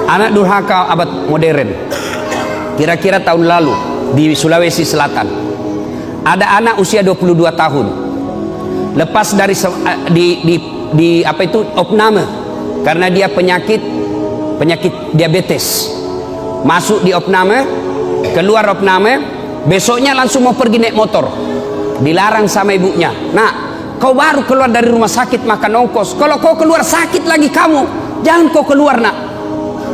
Anak durhaka abad modern. Kira-kira tahun lalu di Sulawesi Selatan ada anak usia 22 tahun lepas dari di apa itu opname karena dia penyakit diabetes. Masuk di opname, keluar opname, besoknya langsung mau pergi naik motor. Dilarang sama ibunya. Nak, kau baru keluar dari rumah sakit makan ongkos. Kalau kau keluar sakit lagi kamu, jangan kau keluar nak.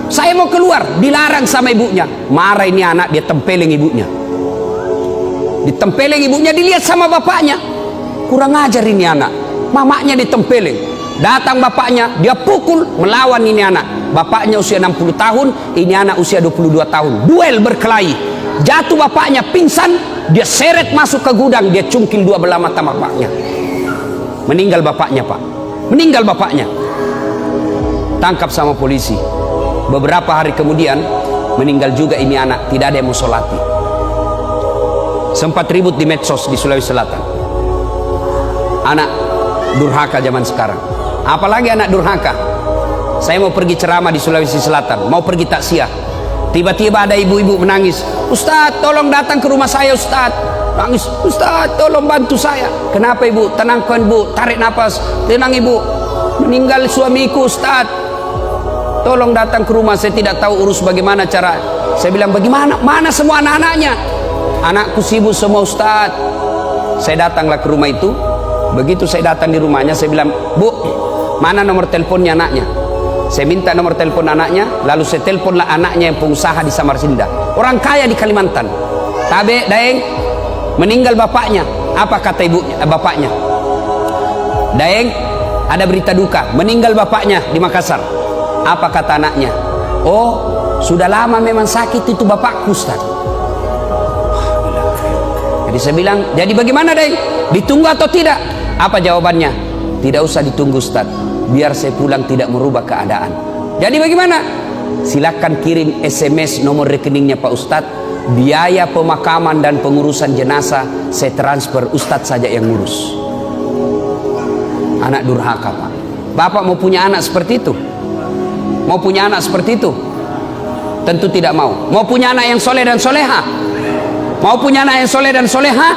Saya mau keluar, dilarang sama ibunya. Marah ini anak, dia tempeleng ibunya. Ditempeleng ibunya, dilihat sama bapaknya. Kurang ajar ini anak. Mamanya ditempeleng. Datang bapaknya, dia pukul, melawan ini anak. Bapaknya usia 60 tahun, ini anak usia 22 tahun. Duel berkelahi. Jatuh bapaknya, pingsan, dia seret masuk ke gudang, dia cungkil dua belah mata bapaknya. Meninggal bapaknya, Pak. Meninggal bapaknya. Tangkap sama polisi. Beberapa hari kemudian meninggal juga ini anak, tidak ada yang mau solati. Sempat ribut di medsos di Sulawesi Selatan. Anak durhaka zaman sekarang. Apalagi anak durhaka. Saya mau pergi ceramah di Sulawesi Selatan, mau pergi takziah. Tiba-tiba ada ibu-ibu menangis. Ustadz, tolong datang ke rumah saya, Ustadz. Nangis, Ustadz, tolong bantu saya. Kenapa ibu? Tenangkan ibu, tarik nafas. Tenang ibu, meninggal suamiku, Ustadz. Tolong datang ke rumah, saya tidak tahu urus bagaimana cara. Saya bilang, bagaimana? Mana semua anak-anaknya? Anakku sibuk semua, Ustadz. Saya datanglah ke rumah itu. Begitu saya datang di rumahnya, saya bilang, Bu, mana nomor teleponnya anaknya? Saya minta nomor telepon anaknya, lalu saya teleponlah anaknya yang pengusaha di Samarinda, orang kaya di Kalimantan. Tabe, Daeng, meninggal bapaknya. Apa kata ibu bapaknya? Daeng, ada berita duka, meninggal bapaknya di Makassar. Apa kata anaknya? Oh, sudah lama memang sakit itu bapakku, Ustaz. Jadi saya bilang, jadi bagaimana Daeng? Ditunggu atau tidak? Apa jawabannya? Tidak usah ditunggu, Ustaz. Biar saya pulang tidak merubah keadaan. Jadi bagaimana? Silakan kirim SMS nomor rekeningnya Pak Ustadz. Biaya pemakaman dan pengurusan jenazah saya transfer, Ustadz saja yang ngurus. Anak durhaka, Pak. Bapak mau punya anak seperti itu? Mau punya anak seperti itu? Tentu tidak mau. Mau punya anak yang soleh dan soleha? Mau punya anak yang soleh dan soleha?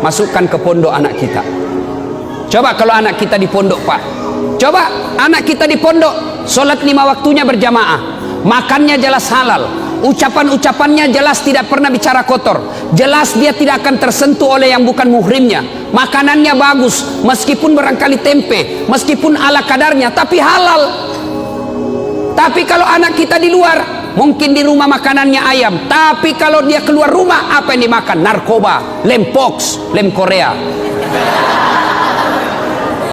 Masukkan ke pondok anak kita. Coba kalau anak kita di pondok, Pak. Coba anak kita di pondok, sholat 5 waktunya berjamaah, makannya jelas halal, ucapan-ucapannya jelas tidak pernah bicara kotor, jelas dia tidak akan tersentuh oleh yang bukan muhrimnya, makanannya bagus, meskipun barangkali tempe, meskipun ala kadarnya, tapi halal. Tapi kalau anak kita di luar, mungkin di rumah makanannya ayam, tapi kalau dia keluar rumah, apa yang dimakan? Narkoba, lem pox, lem Korea.